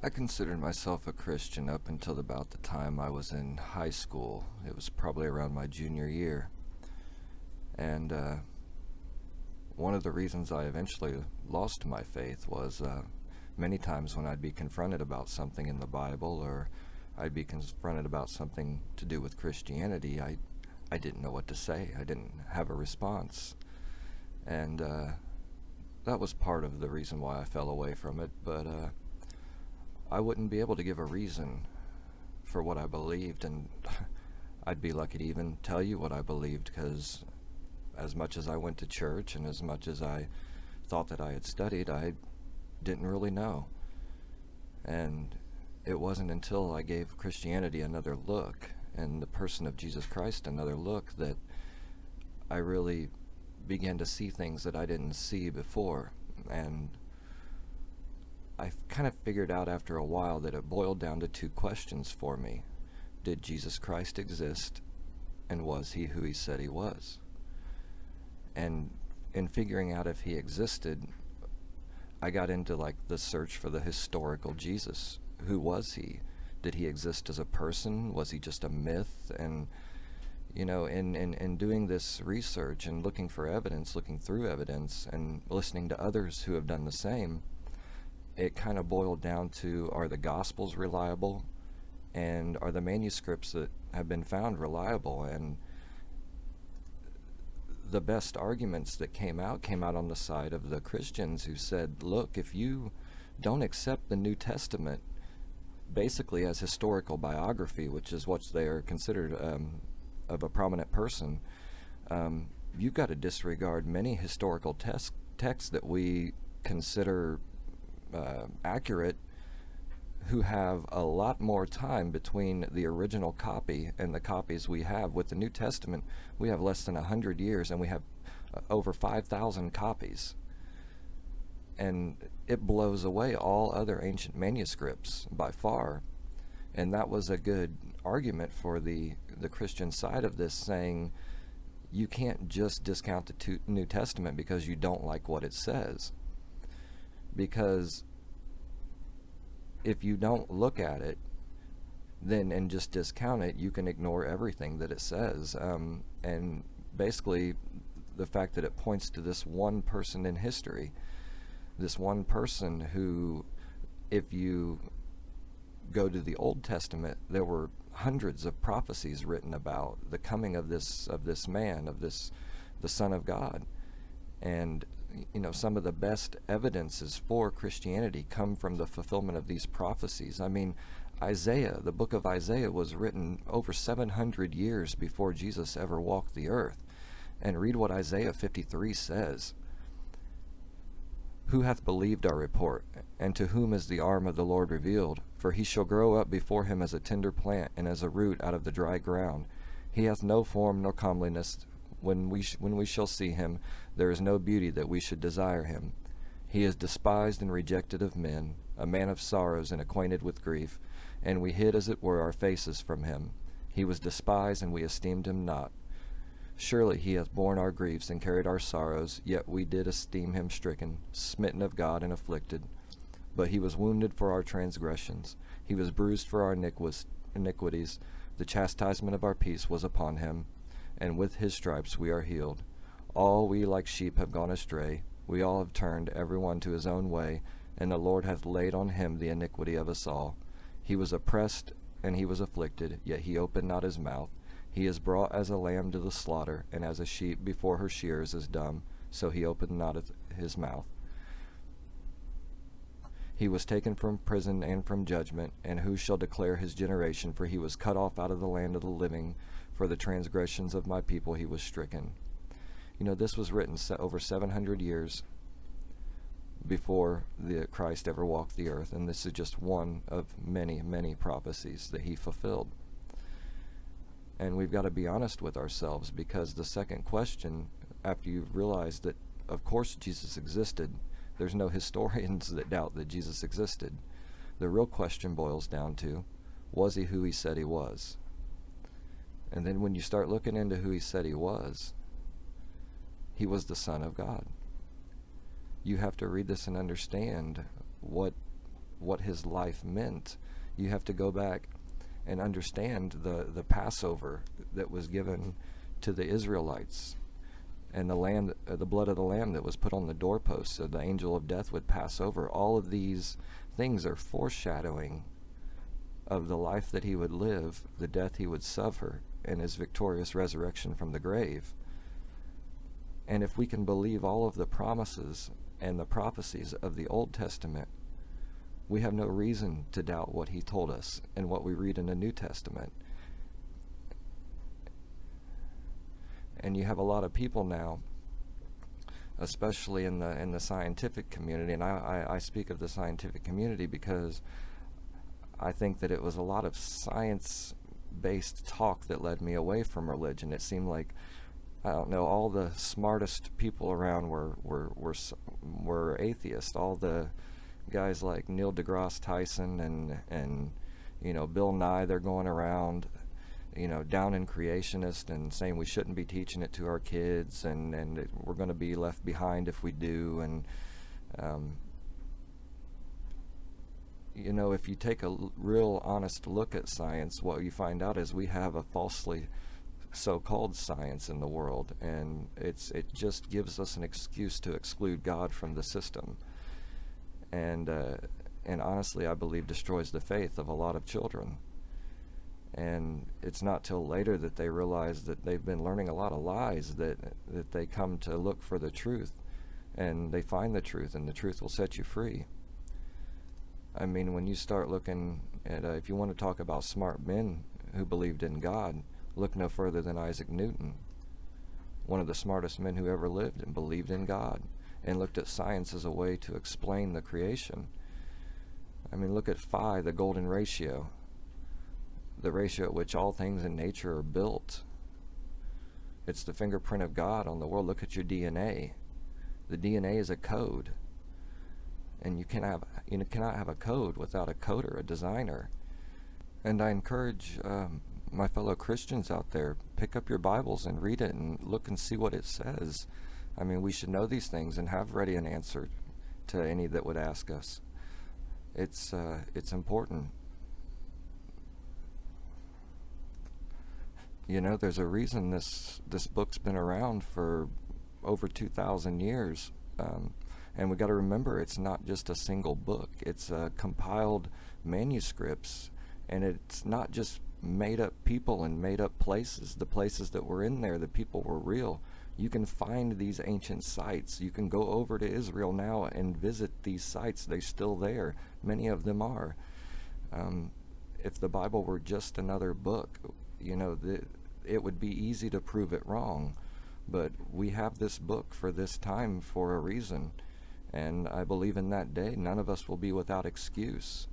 I considered myself a Christian up until about the time I was in high school. It was probably around my junior year. And one of the reasons I eventually lost my faith was many times when I'd be confronted about something in the Bible, or I'd be confronted about something to do with Christianity, I didn't know what to say. I didn't have a response. And that was part of the reason why I fell away from it, but I wouldn't be able to give a reason for what I believed, and I'd be lucky to even tell you what I believed, because as much as I went to church and as much as I thought that I had studied, I didn't really know. And it wasn't until I gave Christianity another look, and the person of Jesus Christ another look, that I really began to see things that I didn't see before. And I kind of figured out after a while that it boiled down to two questions for me. Did Jesus Christ exist, and was he who he said he was? And in figuring out if he existed, I got into like the search for the historical Jesus. Who was he? Did he exist as a person? Was he just a myth? And you know, in doing this research and looking for evidence, looking through evidence, and listening to others who have done the same, it kind of boiled down to, are the Gospels reliable, and are the manuscripts that have been found reliable? And the best arguments that came out on the side of the Christians, who said, look, if you don't accept the New Testament basically as historical biography, which is what they are considered of a prominent person, you've got to disregard many historical texts that we consider accurate, who have a lot more time between the original copy and the copies we have. With the New Testament, we have less than 100 years, and we have over 5,000 copies. And it blows away all other ancient manuscripts by far. And that was a good argument for the Christian side of this, saying you can't just discount the New Testament because you don't like what it says. Because if you don't look at it then and just discount it, you can ignore everything that it says. And basically the fact that it points to this one person in history, this one person who, if you go to the Old Testament, there were hundreds of prophecies written about the coming of this man, the Son of God. And you know, some of the best evidences for Christianity come from the fulfillment of these prophecies. I mean, Isaiah, the book of Isaiah, was written over 700 years before Jesus ever walked the earth. And read what Isaiah 53 says. Who hath believed our report? And to whom is the arm of the Lord revealed? For he shall grow up before him as a tender plant, and as a root out of the dry ground. He hath no form nor comeliness. When we shall see him, there is no beauty that we should desire him. He is despised and rejected of men, a man of sorrows and acquainted with grief, and we hid as it were our faces from him. He was despised, and we esteemed him not. Surely he hath borne our griefs and carried our sorrows, yet we did esteem him stricken, smitten of God, and afflicted. But he was wounded for our transgressions, he was bruised for our iniquities. The chastisement of our peace was upon him, and with his stripes we are healed. All we like sheep have gone astray, we all have turned every one to his own way, and the Lord hath laid on him the iniquity of us all. He was oppressed, and he was afflicted, yet he opened not his mouth. He is brought as a lamb to the slaughter, and as a sheep before her shearers is dumb, so he opened not his mouth. He was taken from prison and from judgment, and who shall declare his generation? For he was cut off out of the land of the living. For the transgressions of my people he was stricken. You know, this was written over 700 years before Christ ever walked the earth, and this is just one of many, many prophecies that he fulfilled. And we've got to be honest with ourselves, because the second question, after you've realized that, of course, Jesus existed, there's no historians that doubt that Jesus existed. The real question boils down to, was he who he said he was? And then when you start looking into who he said he was the Son of God. You have to read this and understand what what his life meant. You have to go back and understand the Passover that was given to the Israelites, and the blood of the lamb that was put on the doorpost so the angel of death would pass over. All of these things are foreshadowing of the life that he would live, the death he would suffer, and his victorious resurrection from the grave. And if we can believe all of the promises and the prophecies of the Old Testament, we have no reason to doubt what he told us and what we read in the New Testament. And you have a lot of people now, especially in the scientific community, and I speak of the scientific community because I think that it was a lot of science-based talk that led me away from religion. It seemed like, I don't know, all the smartest people around were atheists. All the guys like Neil deGrasse Tyson and Bill Nye, they're going around down in creationist and saying we shouldn't be teaching it to our kids, and we're going to be left behind if we do. And if you take a real honest look at science, what you find out is we have a falsely so-called science in the world, and it just gives us an excuse to exclude God from the system, and honestly, I believe destroys the faith of a lot of children. And it's not till later that they realize that they've been learning a lot of lies that they come to look for the truth, and they find the truth, and the truth will set you free. I mean, when you start looking at, if you want to talk about smart men who believed in God, look no further than Isaac Newton, one of the smartest men who ever lived, and believed in God, and looked at science as a way to explain the creation. I mean, look at phi, the golden ratio, the ratio at which all things in nature are built. It's the fingerprint of God on the world. Look at your DNA. The DNA is a code, and you cannot have a code without a coder, a designer. And I encourage my fellow Christians out there, pick up your Bibles and read it and look and see what it says. I mean, we should know these things and have ready an answer to any that would ask us. It's important. There's a reason this book's been around for over 2,000 years. And we got to remember, it's not just a single book. It's compiled manuscripts, and it's not just made up people and made up places. The places that were in there, the people were real. You can find these ancient sites. You can go over to Israel now and visit these sites. They're still there. Many of them are. If the Bible were just another book, it would be easy to prove it wrong. But we have this book for this time for a reason. And I believe in that day, none of us will be without excuse.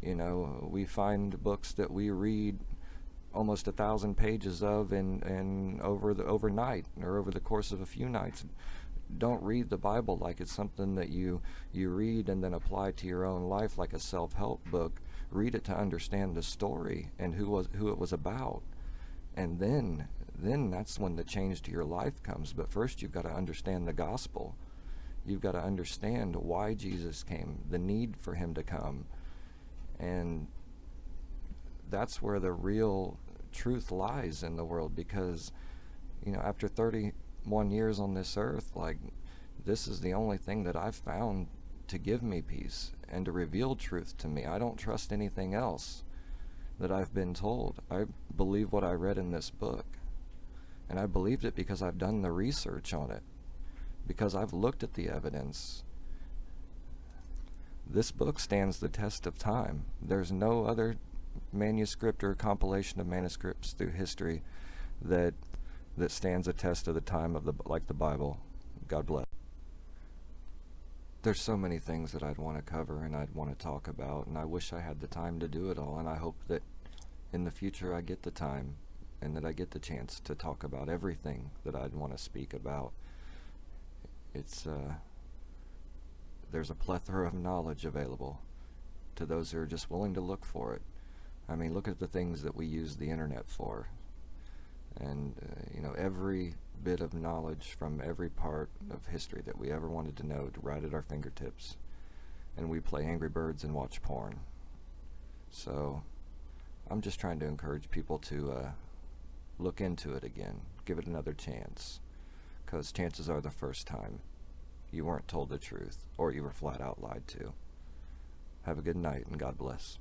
We find books that we read almost 1,000 pages of overnight or over the course of a few nights. Don't read the Bible like it's something that you read and then apply to your own life like a self-help book. Read it to understand the story and who it was about. And then that's when the change to your life comes. But first you've got to understand the gospel. You've got to understand why Jesus came, the need for him to come. And that's where the real truth lies in the world, because after 31 years on this earth, this is the only thing that I've found to give me peace and to reveal truth to me. I don't trust anything else that I've been told. I believe what I read in this book, and I believed it because I've done the research on it, because I've looked at the evidence. This book stands the test of time. There's no other manuscript or compilation of manuscripts through history that stands a test of the time like the Bible. God bless. There's so many things that I'd want to cover and I'd want to talk about, and I wish I had the time to do it all, and I hope that in the future I get the time and that I get the chance to talk about everything that I'd want to speak about. There's a plethora of knowledge available to those who are just willing to look for it. I mean, look at the things that we use the internet for. And, every bit of knowledge from every part of history that we ever wanted to know, right at our fingertips. and we play Angry Birds and watch porn. So I'm just trying to encourage people to look into it again, give it another chance, because chances are the first time you weren't told the truth, or you were flat out lied to. Have a good night, and God bless.